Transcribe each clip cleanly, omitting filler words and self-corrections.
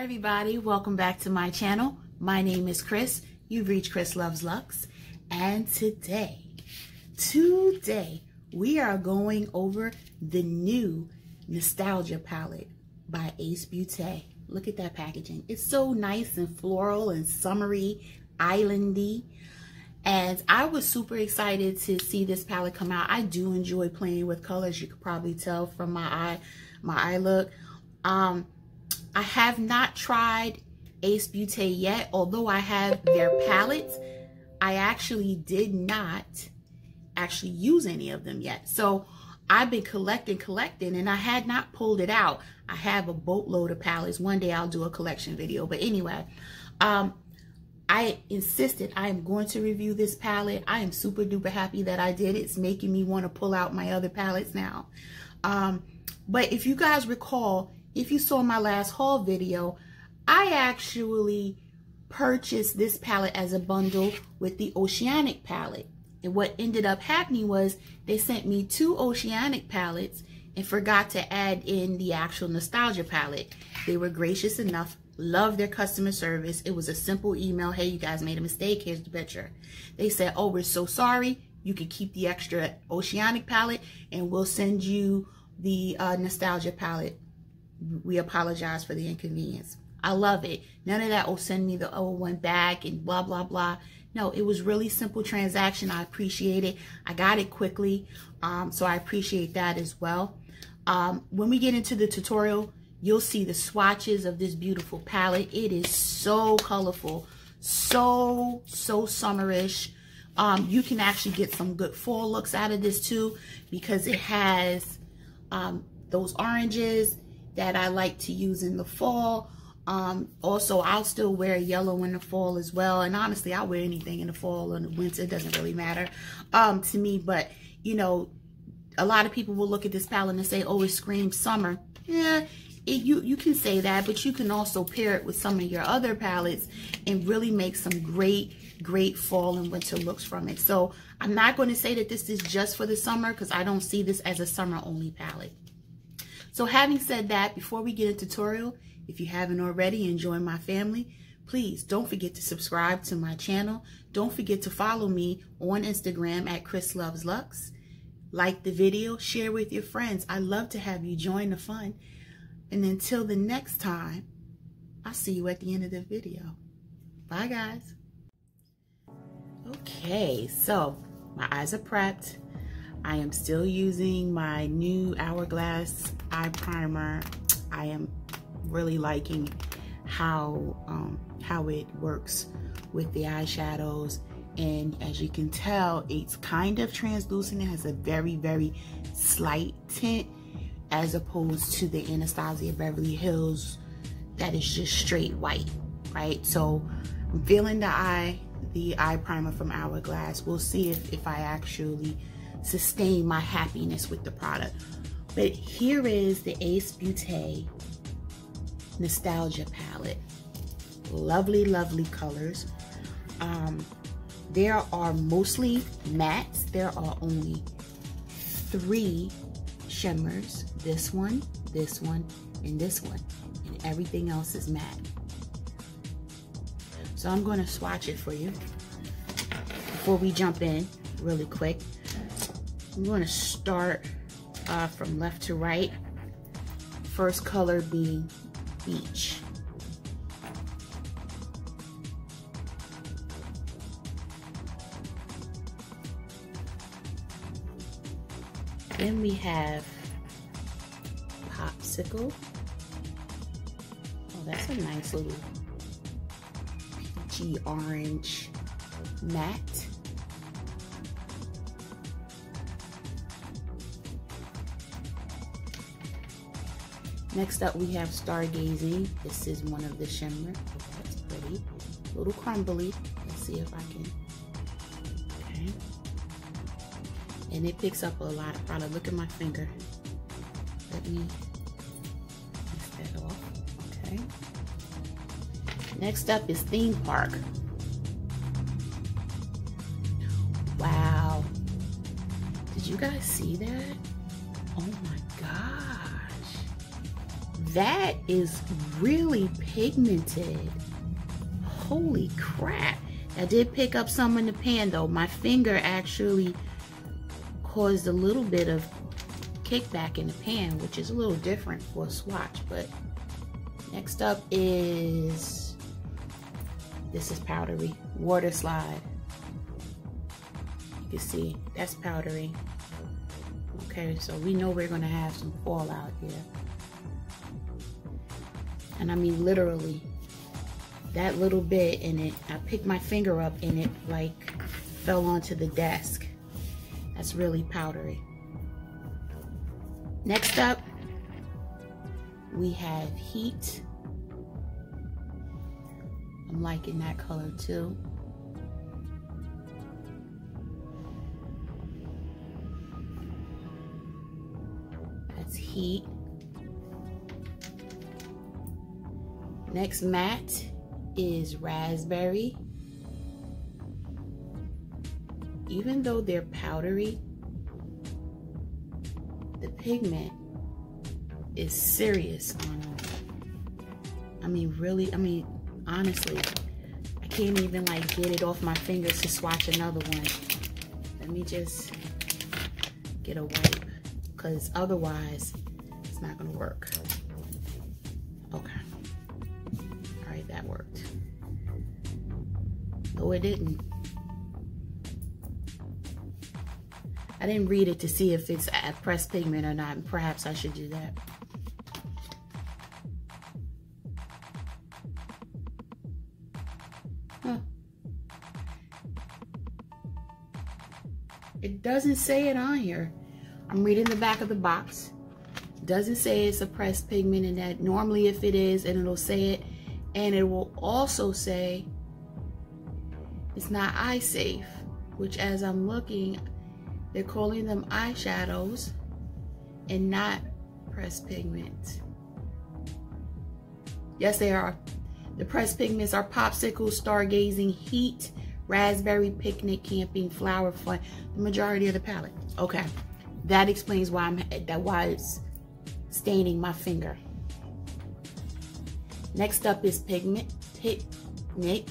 Hi everybody, welcome back to my channel. My name is Chris. You've reached Chris Loves Luxe. And today we are going over the new Nostalgia palette by Beaute. Look at that packaging. It's so nice and floral and summery, islandy. And I was super excited to see this palette come out. I do enjoy playing with colors. You could probably tell from my eye look. I have not tried Beaute yet, although I have their palettes. I actually did not use any of them yet. So I've been collecting, and I had not pulled it out. I have a boatload of palettes. One day I'll do a collection video. But anyway, I insisted I am going to review this palette. I am super duper happy that I did. It's making me want to pull out my other palettes now. But if you guys recall, if you saw my last haul video, I actually purchased this palette as a bundle with the Oceanic palette. And what ended up happening was they sent me 2 Oceanic palettes and forgot to add in the actual Nostalgia palette. They were gracious enough, loved their customer service. It was a simple email. Hey, you guys made a mistake. Here's the picture. They said, oh, we're so sorry. You can keep the extra Oceanic palette and we'll send you the Nostalgia palette. We apologize for the inconvenience. I love it. None of that, oh, send me the old one back and blah, blah, blah. No, it was really simple transaction. I appreciate it. I got it quickly. So I appreciate that as well. When we get into the tutorial, you'll see the swatches of this beautiful palette. It is so colorful, so summerish. You can actually get some good fall looks out of this too, because it has those oranges that I like to use in the fall. Also, I'll still wear yellow in the fall as well. And honestly, I'll wear anything in the fall and the winter. It doesn't really matter to me. But, you know, a lot of people will look at this palette and say, oh, it screams summer. Yeah, you can say that, but you can also pair it with some of your other palettes and really make some great fall and winter looks from it. So I'm not going to say that this is just for the summer, because I don't see this as a summer only palette. So having said that, before we get into tutorial, if you haven't already and join my family, please don't forget to subscribe to my channel. Don't forget to follow me on Instagram at Chris Loves Luxe. Like the video, share with your friends. I love to have you join the fun. And until the next time, I'll see you at the end of the video. Bye, guys. Okay, so my eyes are prepped. I am still using my new Hourglass eye primer. I am really liking how it works with the eyeshadows, and as you can tell, it's kind of translucent. It has a very slight tint, as opposed to the Anastasia Beverly Hills that is just straight white, right? So I'm feeling the eye primer from Hourglass. We'll see if I actually sustain my happiness with the product. But here is the Beaute Nostalgia palette. Lovely colors. There are mostly mattes. There are only 3 shimmers. This one, and this one. And everything else is matte. So I'm going to swatch it for you before we jump in really quick. I'm going to start from left to right. First color being Beach. Then we have Popsicle. Oh, that's a nice little peachy orange matte. Next up, we have Stargazing. This is one of the shimmer. Oh, that's pretty. A little crumbly. Let's see if I can. Okay. And it picks up a lot of product. Look at my finger. Let me take that off. Okay. Next up is Theme Park. Wow. Did you guys see that? Oh my gosh. that is really pigmented. Holy crap. I did pick up some in the pan though. My finger actually caused a little bit of kickback in the pan, which is a little different for a swatch. But next up is, this is powdery, water slide. You can see that's powdery. Okay, so we know we're gonna have some fallout here. And I mean literally, that little bit in it, I picked my finger up and it like fell onto the desk. That's really powdery. Next up, we have Heat. I'm liking that color too. That's Heat. Next matte is Raspberry. Even though they're powdery, the pigment is serious on them. I mean, really, I mean, honestly, I can't even like get it off my fingers to swatch another one. Let me just get a wipe, because otherwise it's not gonna work. Okay. All right, that worked. No, it didn't. I didn't read it to see if it's a pressed pigment or not. Perhaps I should do that. Huh. It doesn't say it on here. I'm reading the back of the box. It doesn't say it's a pressed pigment in that. Normally if it is, and it'll say it, and it will also say it's not eye safe, which as I'm looking, they're calling them eyeshadows and not pressed pigments. Yes, they are. The pressed pigments are Popsicle, Stargazing, Heat, Raspberry, Picnic, Camping, Flower Fun, the majority of the palette. Okay, that explains why why it's staining my finger. Next up is Picnic,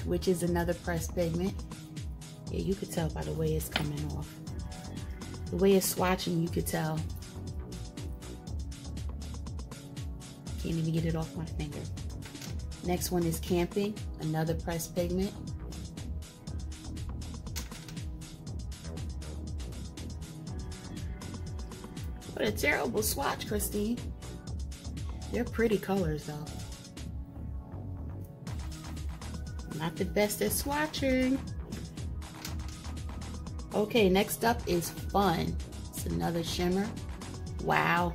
which is another pressed pigment. Yeah, you could tell by the way it's coming off. The way it's swatching, you could tell. Can't even get it off my finger. Next one is Camping, another pressed pigment. What a terrible swatch, Christine. They're pretty colors though. Not the best at swatching. Okay, next up is Fun. It's another shimmer. Wow.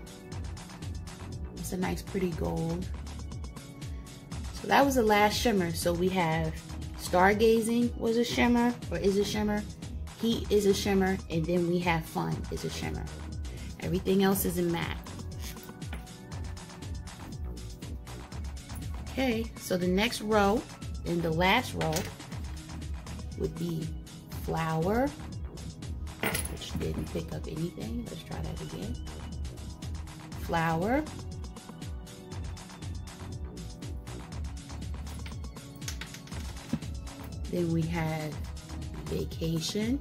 It's a nice pretty gold. So that was the last shimmer. So we have Stargazing was a shimmer, or is a shimmer. Heat is a shimmer, and then we have Fun is a shimmer. Everything else is in matte. Okay, so the next row, and the last row, would be Flower, which didn't pick up anything. Let's try that again. Flower. Then we have Vacation.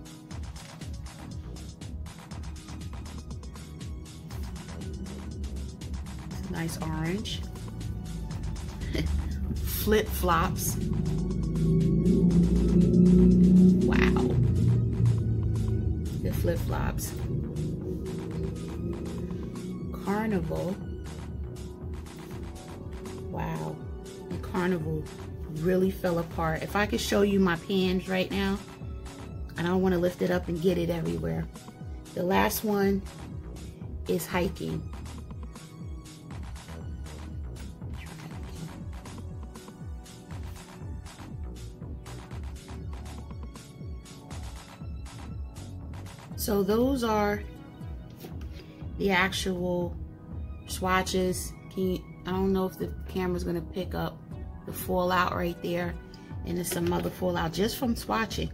It's a nice orange. Flip Flops. Wow. The Flip Flops. Carnival. Wow. The Carnival really fell apart. If I could show you my pans right now, I don't want to lift it up and get it everywhere. The last one is Hiking. So those are the actual swatches. I don't know if the camera's gonna pick up the fallout right there, and there's some other fallout just from swatching.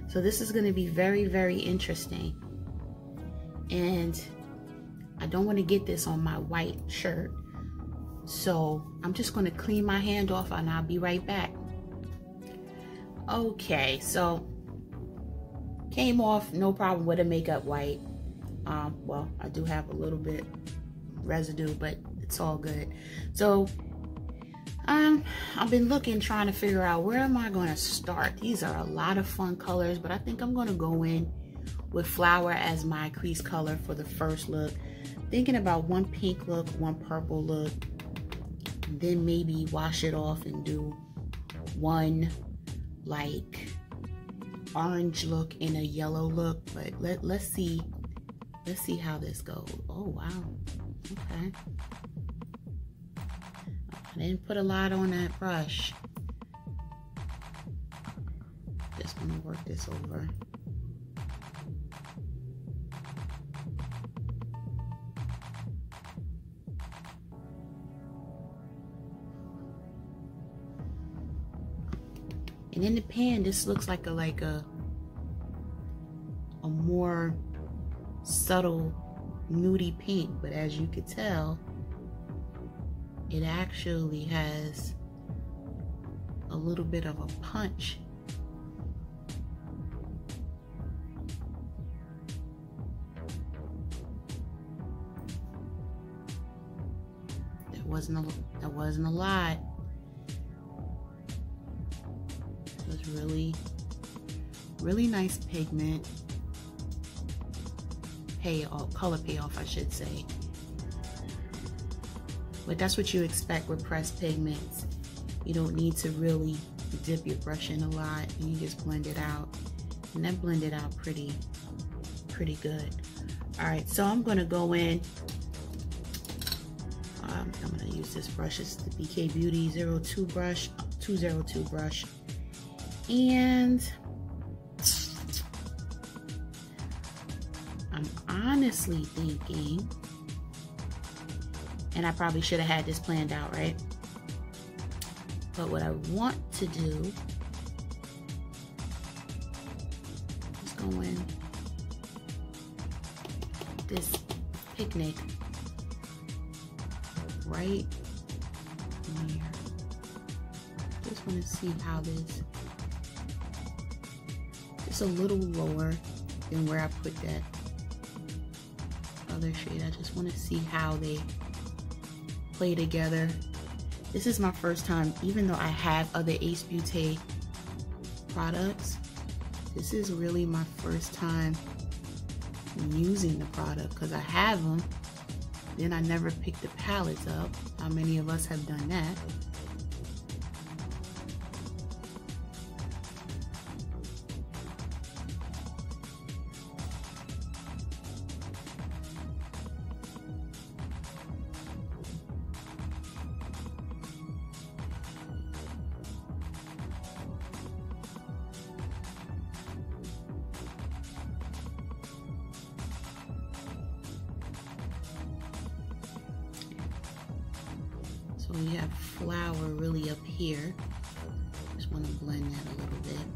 So this is gonna be very, very interesting. And I don't wanna get this on my white shirt. So I'm just going to clean my hand off and I'll be right back. Okay, so came off no problem with a makeup wipe. Well, I do have a little bit residue, but it's all good. So I've been looking, trying to figure out where am I going to start. These are a lot of fun colors, but I think I'm going to go in with flower as my crease color for the first look. Thinking about one pink look, one purple look, then maybe wash it off and do one like orange look and a yellow look. But let's see how this goes. Oh wow, okay. I didn't put a lot on that brush. Just gonna work this over. And in the pan, this looks like a more subtle nudie pink, but as you can tell, it actually has a little bit of a punch. That wasn't a lot. It was really nice pigment. Color payoff, I should say. But that's what you expect with pressed pigments. You don't need to really dip your brush in a lot, and you just blend it out. And that blended out pretty good. All right, so I'm gonna go in. I'm gonna use this brush. It's the Decay Beauty 202 brush, 202 brush. And I'm honestly thinking, and I probably should have had this planned out, right? But what I want to do is go in this picnic right here. Just want to see how this, just a little lower than where I put that other shade. I just want to see how they play together. This is my first time, even though I have other Ace Beaute products, this is really my first time using the product, because I have them, then I never pick the palettes up. How many of us have done that? So we have flower really up here. Just want to blend that a little bit.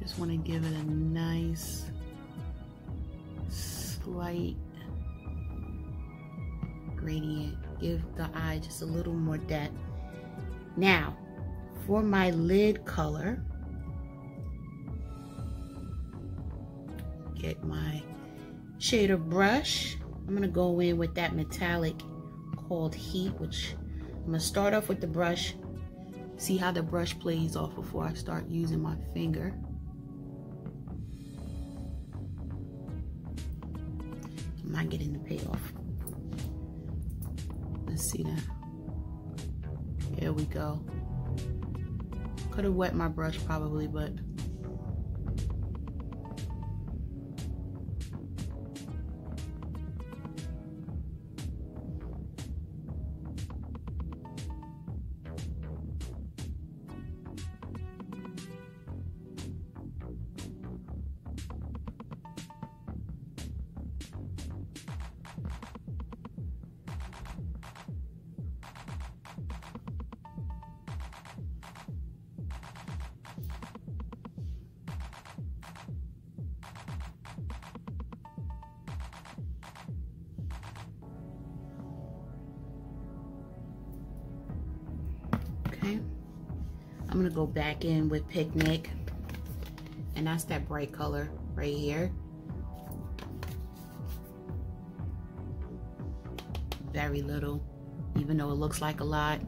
Just want to give it a nice, slight gradient. Give the eye just a little more depth. Now, for my lid color, get my shader brush. I'm gonna go in with that metallic called Heat, which I'm gonna start off with the brush, see how the brush plays off before I start using my finger. I'm not getting the payoff. Let's see that. There we go. Could have wet my brush probably, but I'm gonna go back in with Picnic, and that's that bright color right here. Very little, even though it looks like a lot.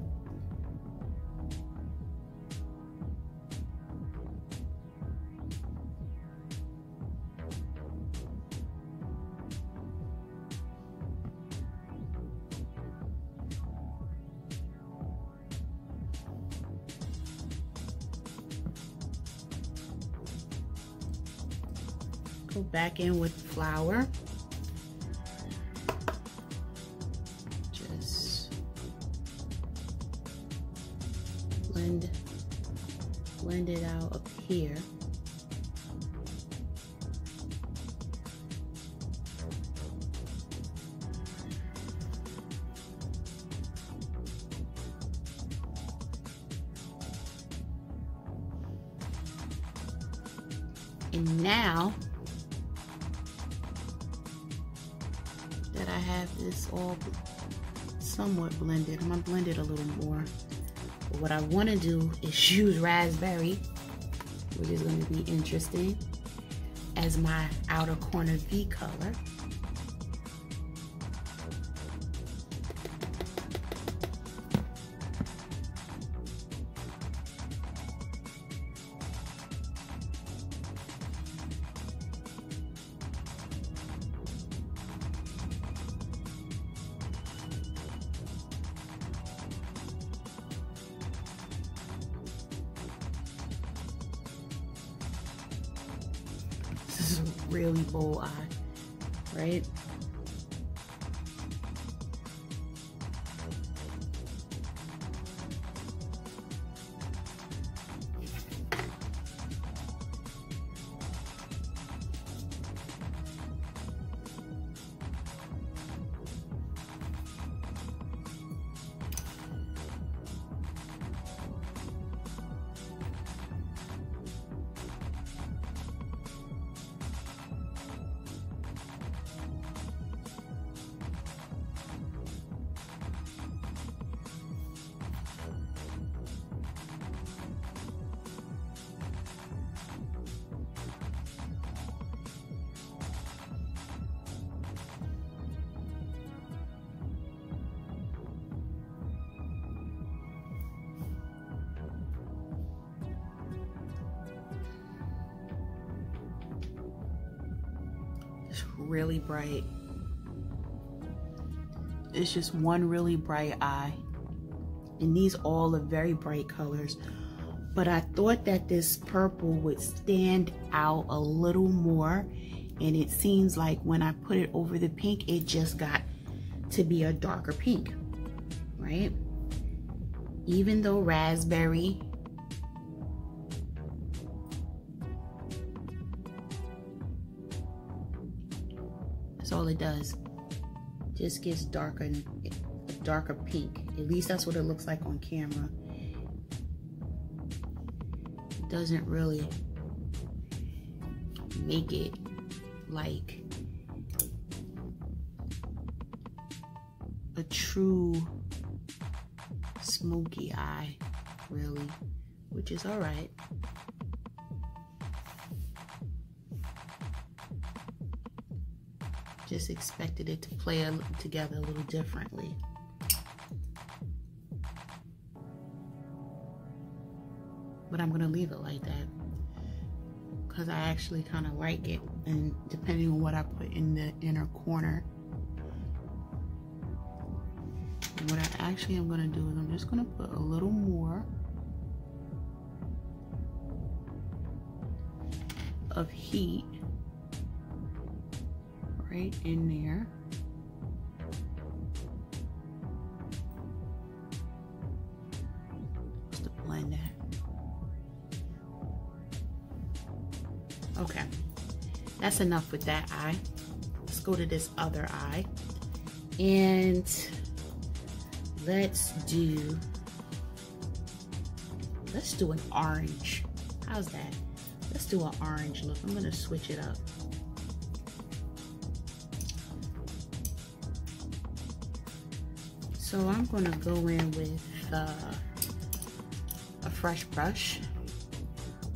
Go back in with Flower. Just blend it out up here. And now that I have this all somewhat blended, I'm gonna blend it a little more. But what I want to do is use Raspberry, which is going to be interesting, as my outer corner V color. This is a really bold eye, right? It's really bright. It's just one really bright eye. And these all are very bright colors. But I thought that this purple would stand out a little more. And it seems like when I put it over the pink, it just got to be a darker pink, right? Even though Raspberry that's all it does. Just gets darker, a darker pink. At least that's what it looks like on camera. It doesn't really make it like a true smoky eye, really, which is all right. Just expected it to play together a little differently. But I'm gonna leave it like that because I actually kind of like it, and depending on what I put in the inner corner. And what I actually am gonna do is I'm just gonna put a little more of heat right in there. Just to blend that. Okay, that's enough with that eye. Let's go to this other eye. And let's do an orange. How's that? Let's do an orange look. I'm gonna switch it up. So I'm gonna go in with a fresh brush.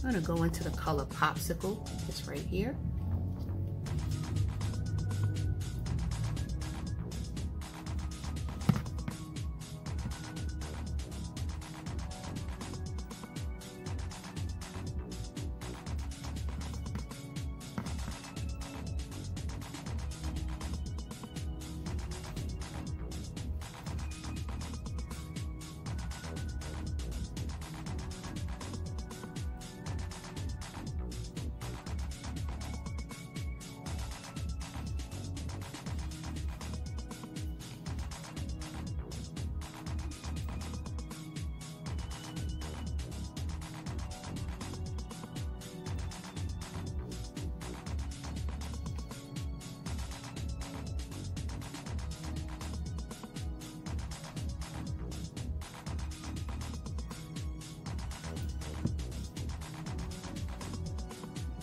I'm gonna go into the color Popsicle. It's right here.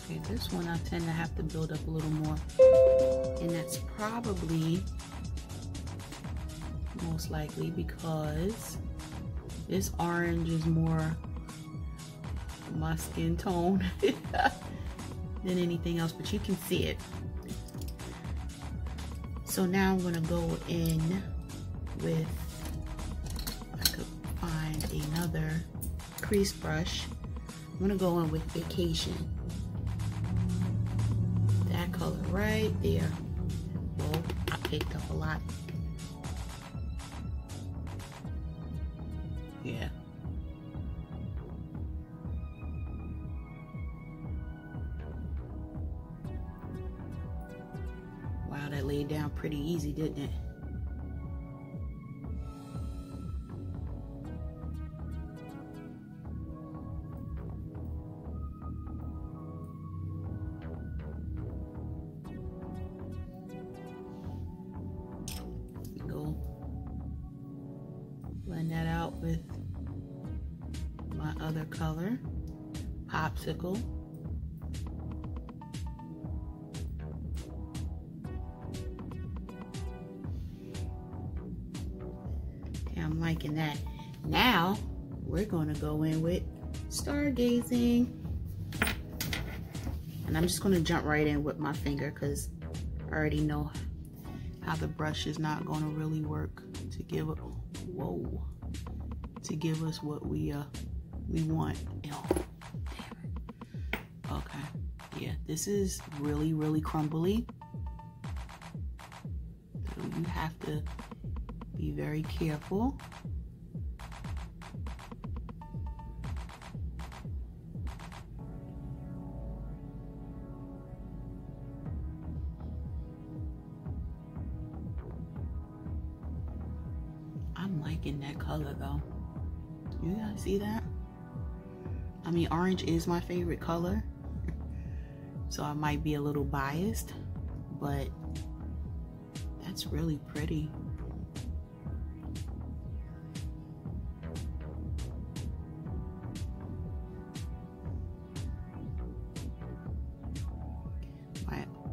Okay, this one I tend to have to build up a little more, and that's probably most likely because this orange is more my skin tone than anything else, but you can see it. So now I'm gonna go in with, if I could find another crease brush, I'm gonna go in with Vacation. That color right there. Well, I picked up a lot. Yeah. Wow, that laid down pretty easy, didn't it? Go blend that out with my other color, Popsicle. I'm liking that. Now we're going to go in with Stargazing, and I'm just going to jump right in with my finger because I already know how the brush is not going to really work to give it, whoa, to give us what we want. Oh, damn it. Okay, yeah, this is really crumbly, so you have to be very careful. I'm liking that color though. You guys see that? I mean, orange is my favorite color, so I might be a little biased, but that's really pretty.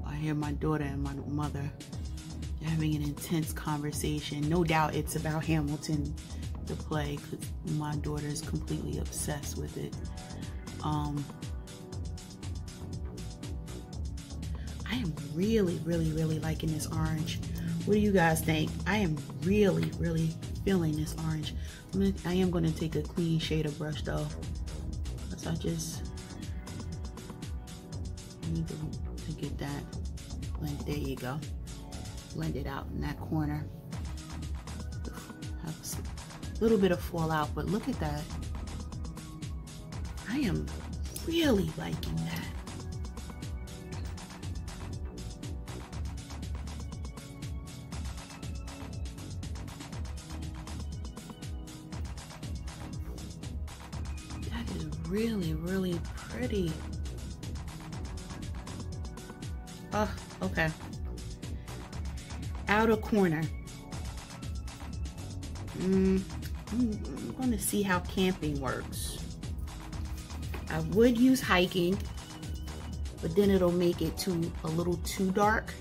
I hear my daughter and my mother having an intense conversation. No doubt it's about Hamilton, the play, because my daughter is completely obsessed with it. I am really liking this orange. What do you guys think? I am really feeling this orange. I am going to take a clean shader brush though, because I just need to get that blend. There you go. Blend it out in that corner. Have a little bit of fallout, but look at that. I am really liking that. That is really pretty. Oh, okay. Outer corner. I'm going to see how camping works. I would use hiking, but then it'll make it a little too dark.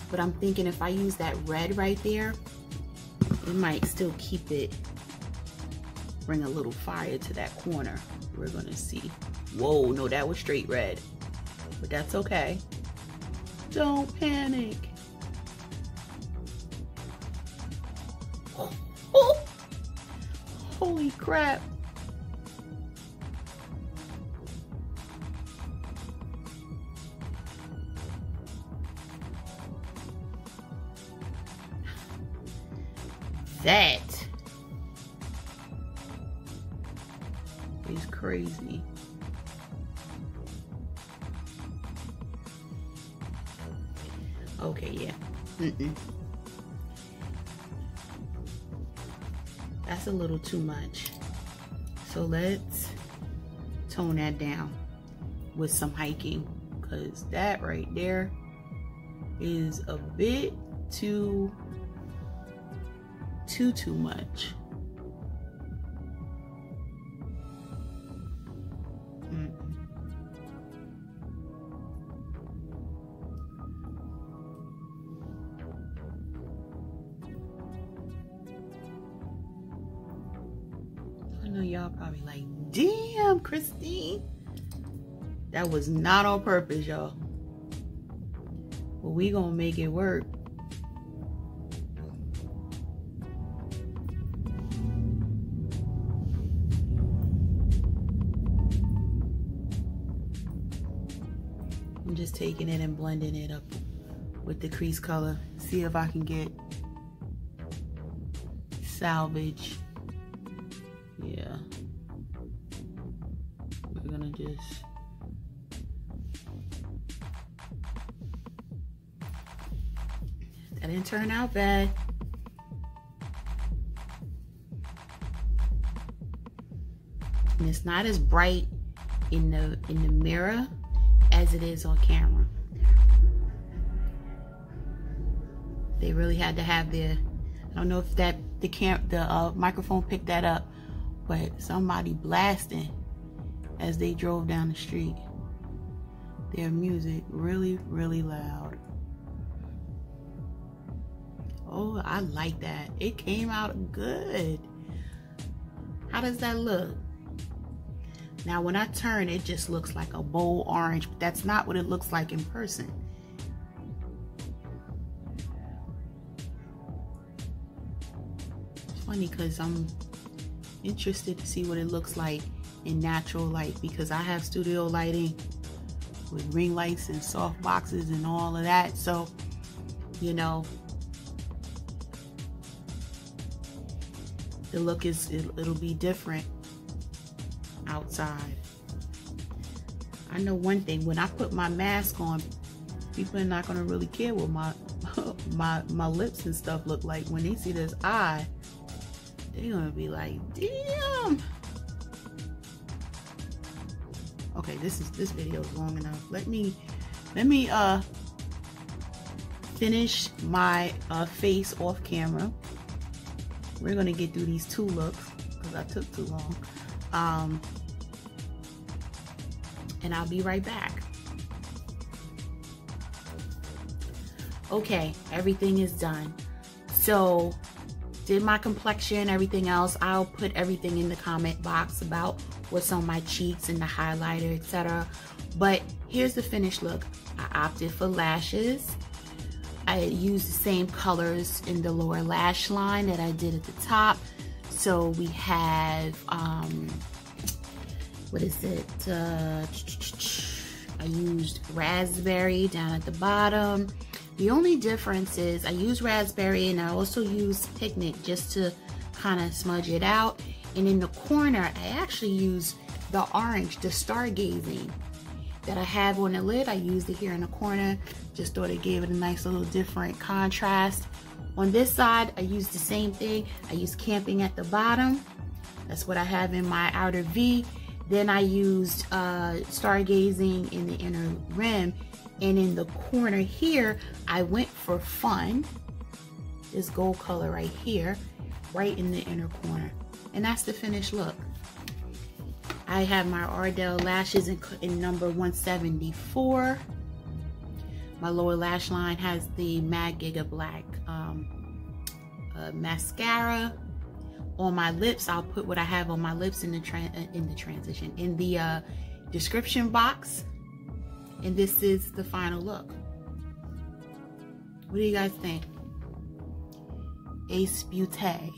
But I'm thinking if I use that red right there, it might still keep it bring a little fire to that corner. We're gonna see. Whoa, no, that was straight red. But that's okay. Don't panic. Oh, holy crap. That is crazy. Okay, yeah. That's a little too much. So let's tone that down with some hiking, because that right there is a bit too much. I know y'all probably like, damn, Christine, that was not on purpose, y'all. But we gonna make it work. I'm just taking it and blending it up with the crease color. See if I can get salvage. Yeah. We're gonna just that didn't turn out bad. And it's not as bright in the mirror as it is on camera. They really had to have their, I don't know if that the microphone picked that up, but somebody blasting as they drove down the street. Their music really, really loud. Oh, I like that. It came out good. How does that look? Now when I turn, it just looks like a bold orange, but that's not what it looks like in person. It's funny because I'm interested to see what it looks like in natural light, because I have studio lighting with ring lights and soft boxes and all of that. So, you know, the look it'll be different outside. I know one thing, when I put my mask on, people are not gonna really care what my lips and stuff look like. When they see this eye, they're gonna be like, damn. Okay, this video is long enough. Let me finish my face off camera. We're gonna get through these two looks because I took too long. And I'll be right back. Okay, everything is done. So, did my complexion, everything else. I'll put everything in the comment box about what's on my cheeks and the highlighter, etc. But here's the finished look. I opted for lashes. I used the same colors in the lower lash line that I did at the top. So we have, what is it? I used raspberry down at the bottom. The only difference is I use raspberry and I also use pigment just to kind of smudge it out. And in the corner, I actually use the orange, the Stargazing that I have on the lid. I used it here in the corner. Just thought it gave it a nice little different contrast. On this side, I used the same thing. I used Camping at the bottom. That's what I have in my outer V. Then I used Stargazing in the inner rim. And in the corner here, I went for Fun. This gold color right here, right in the inner corner. And that's the finished look. I have my Ardell lashes in number 174. My lower lash line has the Matte Giga Black mascara. on my lips. I'll put what I have on my lips in the description box. And this is the final look. What do you guys think? Ace Beaute.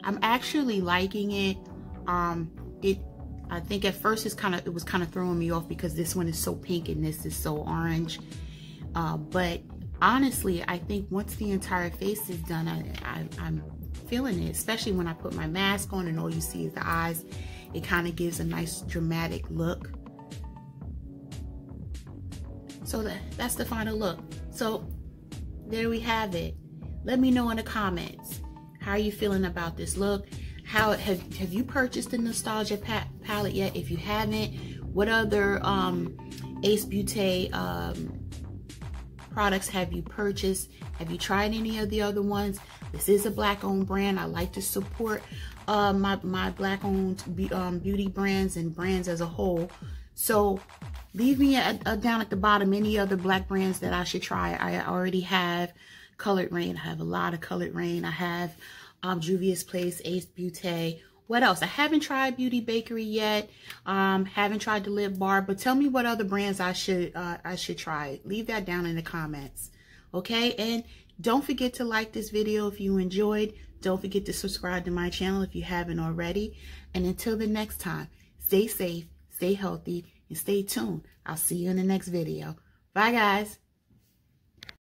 I'm actually liking it. I think at first it was kind of throwing me off because this one is so pink and this is so orange. But honestly, I think once the entire face is done, I'm feeling it, especially when I put my mask on and all you see is the eyes. It kind of gives a nice dramatic look. So that's the final look. So there we have it. Let me know in the comments, how are you feeling about this look? How have you purchased the Nostalgia palette yet? If you haven't, what other Ace Beaute products have you purchased? Have you tried any of the other ones? This is a black-owned brand. I like to support my black-owned beauty brands and brands as a whole. So leave me down at the bottom any other black brands that I should try. I already have Colored Rain. I have a lot of Colored Rain. I have Juvia's Place, Ace Beaute. What else? I haven't tried Beauty Bakery yet. Haven't tried the Lip Bar. But tell me what other brands I should try. Leave that down in the comments. Okay? And don't forget to like this video if you enjoyed. Don't forget to subscribe to my channel if you haven't already. And until the next time, stay safe, stay healthy, and stay tuned. I'll see you in the next video. Bye, guys.